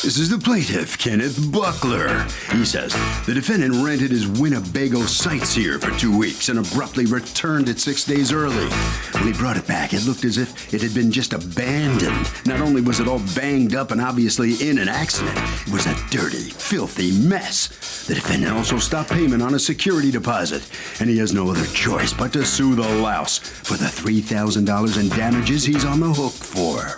This is the plaintiff, Kenneth Buckler. He says the defendant rented his Winnebago Sightseer for 2 weeks and abruptly returned it 6 days early. When he brought it back, it looked as if it had been just abandoned. Not only was it all banged up and obviously in an accident, it was a dirty, filthy mess. The defendant also stopped payment on a security deposit, and he has no other choice but to sue the louse for the $3,000 in damages he's on the hook for.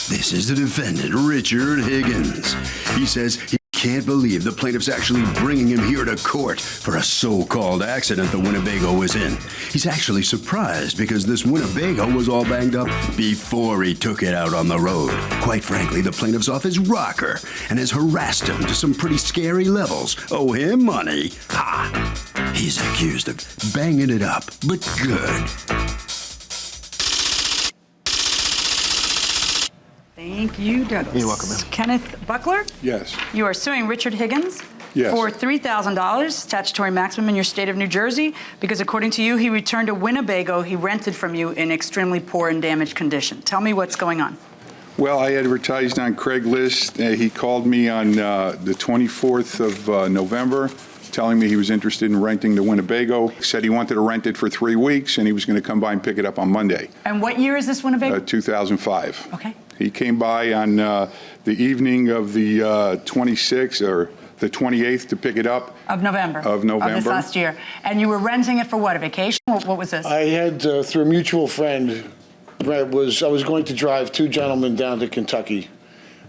This is the defendant, Richard Higgins. He says he can't believe the plaintiff's actually bringing him here to court for a so-called accident the Winnebago was in. He's actually surprised because this Winnebago was all banged up before he took it out on the road. Quite frankly, the plaintiff's off his rocker and has harassed him to some pretty scary levels. Owe him money. Ha! He's accused of banging it up, but good. Thank you, Douglas. You're welcome, ma'am. Kenneth Buckler? Yes. You are suing Richard Higgins Yes. for $3,000, statutory maximum in your state of New Jersey, because according to you, he returned a Winnebago he rented from you in extremely poor and damaged condition. Tell me what's going on. Well, I advertised on Craigslist. He called me on the 24th of November, telling me he was interested in renting the Winnebago. Said he wanted to rent it for 3 weeks, and he was going to come by and pick it up on Monday. And what year is this Winnebago? 2005. Okay. He came by on the evening of the 26th or the 28th to pick it up. Of November. Of November. Of this last year. And you were renting it for what, a vacation? What was this? I had, through a mutual friend, I was going to drive two gentlemen down to Kentucky.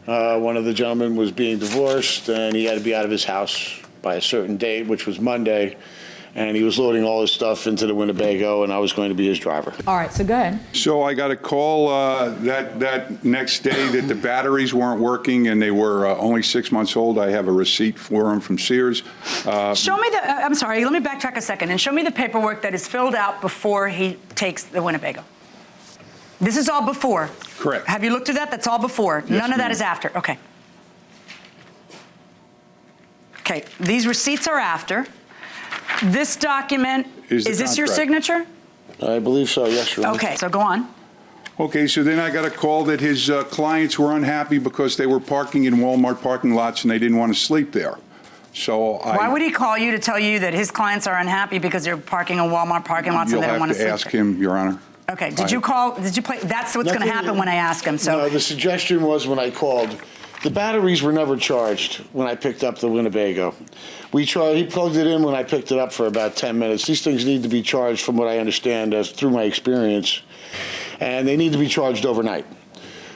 One of the gentlemen was being divorced, and he had to be out of his house by a certain date, which was Monday. And he was loading all his stuff into the Winnebago, and I was going to be his driver. All right, so go ahead. So I got a call that next day that the batteries weren't working, and they were only 6 months old. I have a receipt for them from Sears. Show me the, I'm sorry, let me backtrack a second, and show me the paperwork that is filled out before he takes the Winnebago. This is all before. Correct. Have you looked at that? That's all before. Yes, None of that ma'am. is after. Okay. Okay, these receipts are after. This document, is this your signature? I believe so, yes, Your Honor. Okay, so go on. Okay, so then I got a call that his clients were unhappy because they were parking in Walmart parking lots and they didn't want to sleep there. So Why would he call you to tell you that his clients are unhappy because they're parking in Walmart parking lots and they don't want to sleep? You'll have to ask him, Your Honor. Okay, did you play, that's what's going to happen when I ask him, so. No, the suggestion was when I called, the batteries were never charged when I picked up the Winnebago. He plugged it in when I picked it up for about 10 minutes. These things need to be charged, from what I understand, through my experience, and they need to be charged overnight.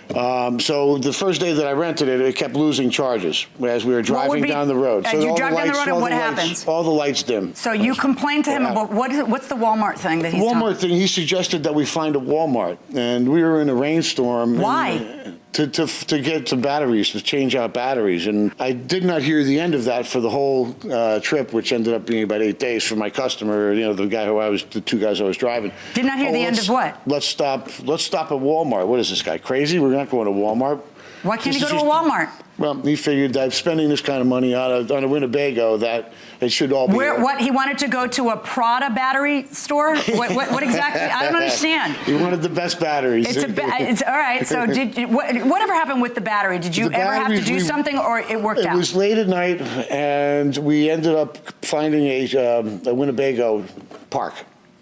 So the first day that I rented it, it kept losing charges as we were driving down the road. So you drive down the road and what happens? All the lights dim. So you complained to him about, what's the Walmart thing that he's talking about? Walmart thing, he suggested that we find a Walmart, and we were in a rainstorm. Why? To get some batteries, to change out batteries. And I did not hear the end of that for the whole trip, which ended up being about 8 days for my customer, the two guys I was driving. Did not hear the end of what? Let's stop at Walmart. What is this guy, crazy? We're not going to Walmart. Why can't he go to a Walmart? Well, he figured that spending this kind of money on a Winnebago, that it should all be... What, he wanted to go to a Prada battery store? What exactly? I don't understand. He wanted the best batteries. It's all right, so whatever happened with the battery? Did you ever have to do something, or it worked out? It was late at night, and we ended up finding a Winnebago park.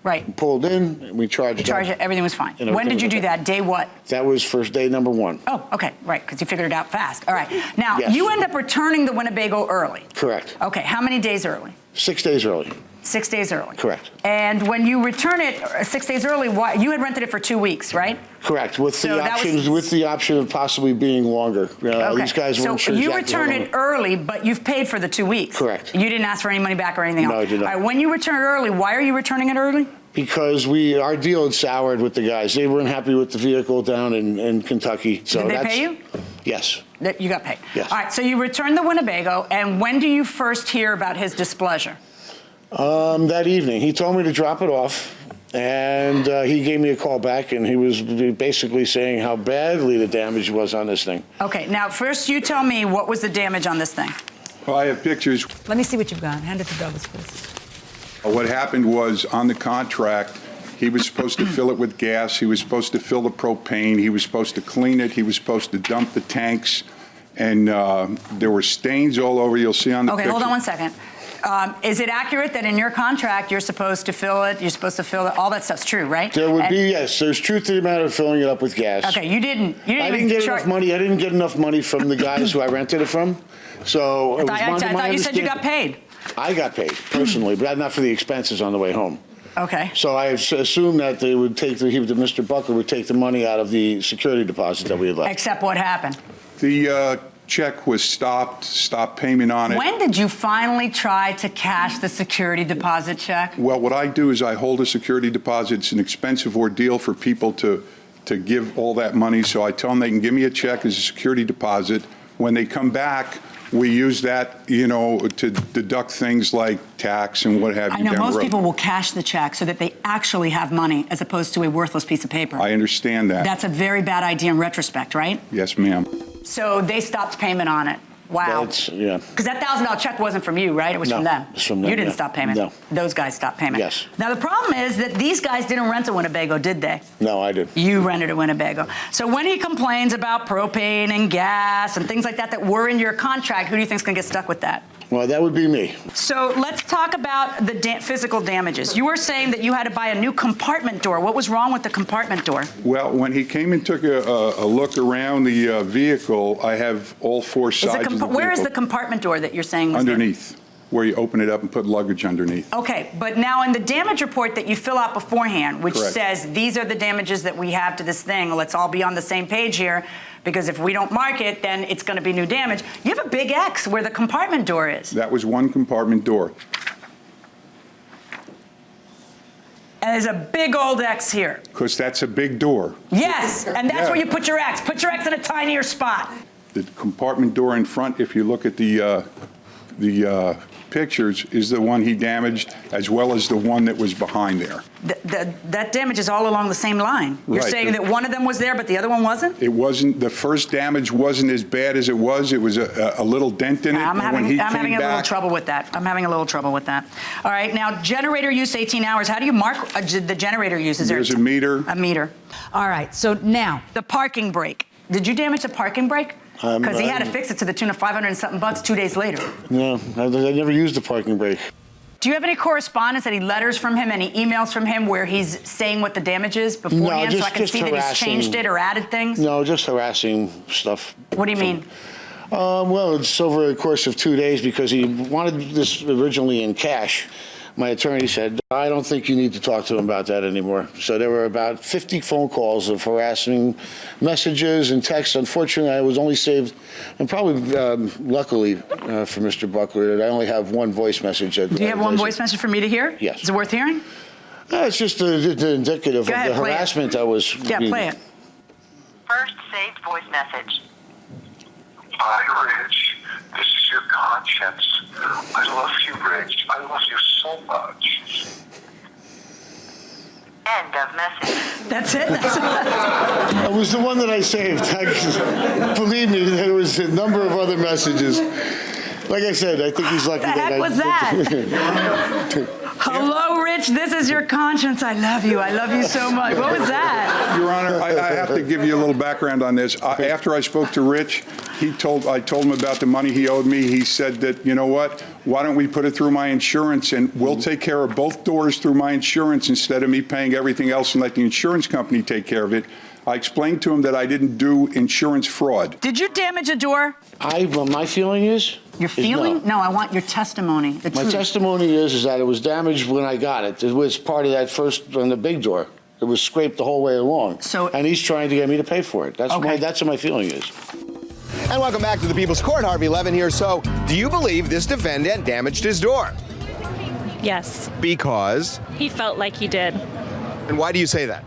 Right. Pulled in, and we charged it. Everything was fine. When did you do that? Day what? That was first day number 1. Oh, okay, right, because you figured it out fast. All right. Now, Yes. you end up returning the Winnebago early. Correct. Okay, how many days early? 6 days early. 6 days early. Correct. And when you return it 6 days early, you had rented it for 2 weeks, right? Correct. With the option of possibly being longer. Okay. These guys weren't sure. So you return it early, but you've paid for the 2 weeks. Correct. You didn't ask for any money back or anything else. No, I did not. All right, when you return it early, why are you returning it early? Because our deal had soured with the guys. They weren't happy with the vehicle down in Kentucky. So Did they pay you? Yes. You got paid? Yes. All right, so you returned the Winnebago, and when do you first hear about his displeasure? That evening. He told me to drop it off, and he gave me a call back, and he was basically saying how badly the damage was on this thing. Okay, now first you tell me what was the damage on this thing. Well, I have pictures. Let me see what you've got. Hand it to Douglas, please. What happened was, on the contract, He was supposed to fill it with gas. He was supposed to fill the propane. He was supposed to clean it. He was supposed to dump the tanks. And there were stains all over. You'll see on the picture. Okay, hold on one second. Is it accurate that in your contract you're supposed to fill it, all that stuff's true, right? There would be, yes. There's truth to the matter of filling it up with gas. Okay, you didn't I didn't get enough money. I didn't get enough money from the guys who I rented it from. So I thought you said you got paid. I got paid personally, but not for the expenses on the way home. Okay. So I assumed that they would take Mr. Buckler would take the money out of the security deposit that we had left. Except what happened? The check was stopped payment on it. When did you finally try to cash the security deposit check? Well, what I do is I hold a security deposit. It's an expensive ordeal for people to give all that money, so I tell them they can give me a check as a security deposit. When they come back, we use that, to deduct things like tax and what have you. I know down most the road. people will cash the check so that they actually have money as opposed to a worthless piece of paper. I understand that. That's a very bad idea in retrospect, right? Yes, ma'am. So they stopped payment on it. Wow. Yeah. Because that $1,000 check wasn't from you, right? It was No, from them. it's from them, You didn't yeah. stop payment. No. Those guys stopped payment. Yes. Now the problem is that these guys didn't rent a Winnebago, did they? No, I did. You rented a Winnebago. So when he complains about propane and gas and things like that were in your contract, who do you think's going to get stuck with that? Well, that would be me. So let's talk about the physical damages. You were saying that you had to buy a new compartment door. What was wrong with the compartment door? Well, when he came and took a look around the vehicle, I have all four sides of the vehicle. Where is the compartment door that you're saying was underneath, where you open it up and put luggage underneath. Okay, but now in the damage report that you fill out beforehand, which Correct. says these are the damages that we have to this thing, let's all be on the same page here, because if we don't mark it, then it's going to be new damage. You have a big X where the compartment door is. That was one compartment door. And there's a big old X here. Because that's a big door. Yes, and that's Yeah. where you put your X. Put your X in a tinier spot. The compartment door in front, if you look at the pictures, is the one he damaged, as well as the one that was behind there. That damage is all along the same line. You're Right. saying that one of them was there, but the other one wasn't? It wasn't, the first damage wasn't as bad as it was. It was a little dent in it. I'm and when he having came a little back, trouble with that. I'm having a little trouble with that. All right, now generator use 18 hours. How do you mark the generator use? Is there's a meter. A meter. All right, so now the parking brake. Did you damage the parking brake? Because he had to fix it to the tune of $500 and something bucks 2 days later. No, I never used the parking brake. Do you have any correspondence, any letters from him, any emails from him where he's saying what the damage is beforehand, so I can see that he's changed it or added things? No, just harassing stuff. What do you mean? Well, it's over the course of 2 days because he wanted this originally in cash. My attorney said, I don't think you need to talk to him about that anymore. So there were about 50 phone calls of harassing messages and texts. Unfortunately, I was only saved, and probably luckily for Mr. Buckler, that I only have one voice message. Do you have one voice message for me to hear? Yes. Is it worth hearing? It's just indicative Go ahead, of the harassment that was. Yeah, play it. First saved voice message. Hi, Rich. This is your conscience. I love you, Rich. I love you so much. End of message. That's it? It was the one that I saved. Believe me, there was a number of other messages. Like I said, I think he's lucky. What the heck was that? Hello, Rich. This is your conscience. I love you. I love you so much. What was that? Your Honor, I have to give you a little background on this. After I spoke to Rich, I told him about the money he owed me. He said that, you know what, why don't we put it through my insurance and we'll take care of both doors through my insurance instead of me paying everything else and let the insurance company take care of it. I explained to him that I didn't do insurance fraud. Did you damage a door? My feeling is. Your feeling? No. No, I want your testimony. The My truth. testimony is that it was damaged when I got it. It was part of that first on the big door. It was scraped the whole way along. And he's trying to get me to pay for it. That's what my feeling is. And welcome back to the People's Court. Harvey Levin here. So, do you believe this defendant damaged his door? Yes. Because? He felt like he did. And why do you say that?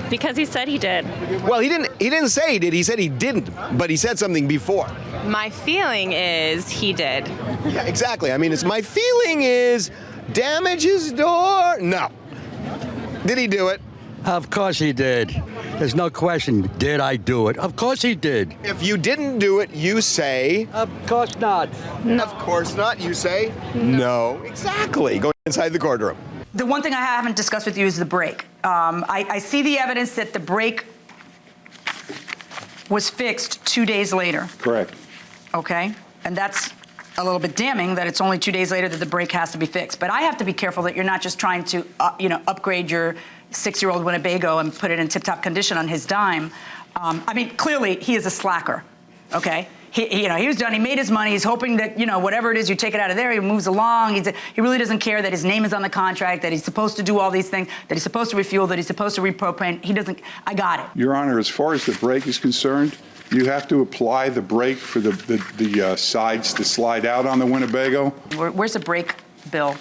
Because he said he did. Well, he didn't say he did. He said he didn't, but he said something before. My feeling is he did. Yeah, exactly. I mean, my feeling is damage his door. No. Did he do it? Of course he did. There's no question. Did I do it? Of course he did. If you didn't do it, you say? Of course not. No. Of course not. You say? No. Exactly. Go inside the courtroom. The one thing I haven't discussed with you is the brake. I see the evidence that the brake was fixed 2 days later. Correct. Okay? And that's a little bit damning that it's only 2 days later that the brake has to be fixed. But I have to be careful that you're not just trying to, upgrade your 6-year-old Winnebago and put it in tip-top condition on his dime. I mean, clearly, he is a slacker, okay? He was done. He made his money. He's hoping that, whatever it is, you take it out of there, he moves along. He really doesn't care that his name is on the contract, that he's supposed to do all these things, that he's supposed to refuel, that he's supposed to repropane. He doesn't. I got it. Your Honor, as far as the brake is concerned, you have to apply the brake for the sides to slide out on the Winnebago. Where's the brake bill?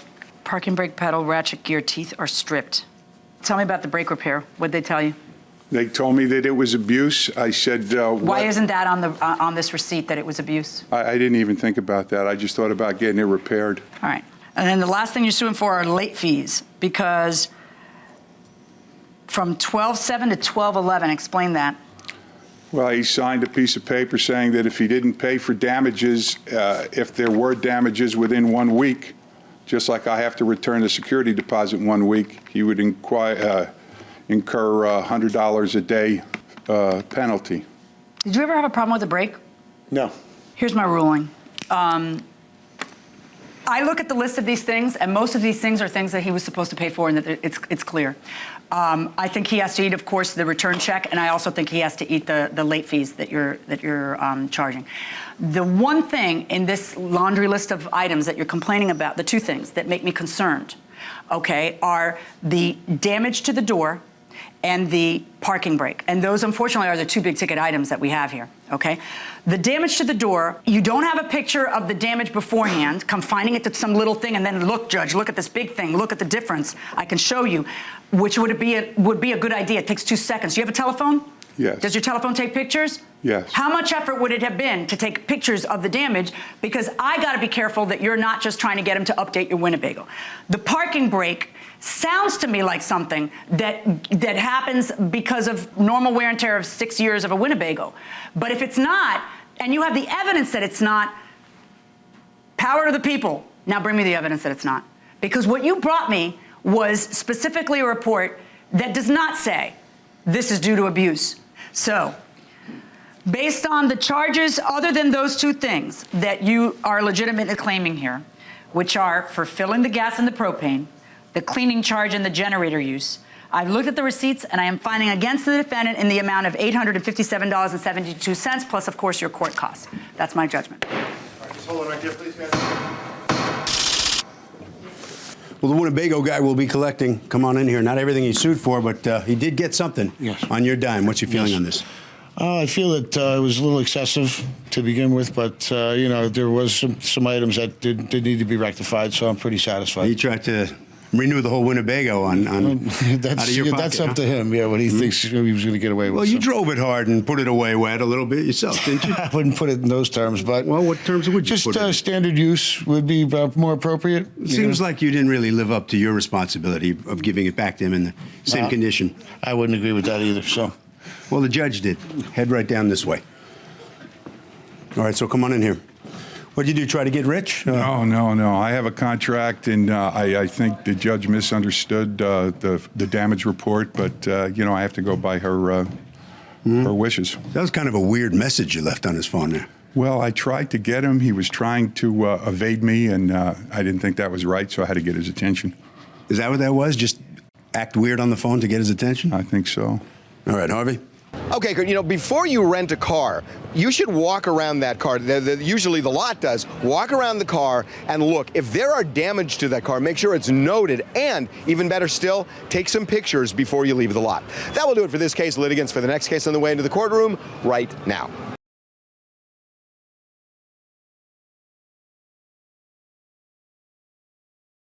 Parking brake pedal, ratchet gear, teeth are stripped. Tell me about the brake repair. What'd they tell you? They told me that it was abuse. I said, why isn't that on this receipt that it was abuse? I didn't even think about that. I just thought about getting it repaired. All right. And then the last thing you're suing for are late fees, because from 12/7 to 12/11, explain that. Well, he signed a piece of paper saying that if he didn't pay for damages, if there were damages within 1 week, just like I have to return the security deposit 1 week, he would incur $100 a day penalty. Did you ever have a problem with the brake? No. Here's my ruling. I look at the list of these things, and most of these things are things that he was supposed to pay for, and that it's clear. I think he has to eat, of course, the return check, and I also think he has to eat the late fees that you're charging. The one thing in this laundry list of items that you're complaining about, the two things that make me concerned, okay, are the damage to the door and the parking brake. And those, unfortunately, are the two big ticket items that we have here, okay? The damage to the door, you don't have a picture of the damage beforehand, confining it to some little thing, and then, look, Judge, look at this big thing, look at the difference. I can show you, which would be a good idea. It takes 2 seconds. Do you have a telephone? Yes. Does your telephone take pictures? Yes. How much effort would it have been to take pictures of the damage? Because I got to be careful that you're not just trying to get him to update your Winnebago. The parking brake sounds to me like something that happens because of normal wear and tear of 6 years of a Winnebago. But if it's not, and you have the evidence that it's not, power to the people. Now bring me the evidence that it's not. Because what you brought me was specifically a report that does not say this is due to abuse. So, based on the charges other than those two things that you are legitimately claiming here, which are for filling the gas and the propane, the cleaning charge and the generator use, I've looked at the receipts and I am finding against the defendant in the amount of $857.72, plus, of course, your court costs. That's my judgment. All right, just hold it right there, please, guys. Well, the Winnebago guy will be collecting. Come on in here. Not everything he sued for, but he did get something on your dime. What's your feeling on this? I feel that it was a little excessive to begin with, but, there was some items that did need to be rectified, so I'm pretty satisfied. He tried to renew the whole Winnebago on out of your pocket. That's up to him, what he thinks he was going to get away with. Well, you drove it hard and put it away wet a little bit yourself, didn't you? I wouldn't put it in those terms, but... Well, what terms would you just put it in? Standard use would be more appropriate. It seems like you didn't really live up to your responsibility of giving it back to him in the same condition. I wouldn't agree with that either, so... Well, the judge did. Head right down this way. All right, so come on in here. What'd you do, try to get rich? No. I have a contract, and I think the judge misunderstood the damage report, but, I have to go by her wishes. That was kind of a weird message you left on his phone there. Well, I tried to get him. He was trying to evade me, and I didn't think that was right, so I had to get his attention. Is that what that was? Just act weird on the phone to get his attention? I think so. All right, Harvey? Okay, before you rent a car, you should walk around that car. Usually the lot does. Walk around the car and look. If there are damage to that car, make sure it's noted. And even better still, take some pictures before you leave the lot. That will do it for this case. Litigants for the next case on the way into the courtroom right now.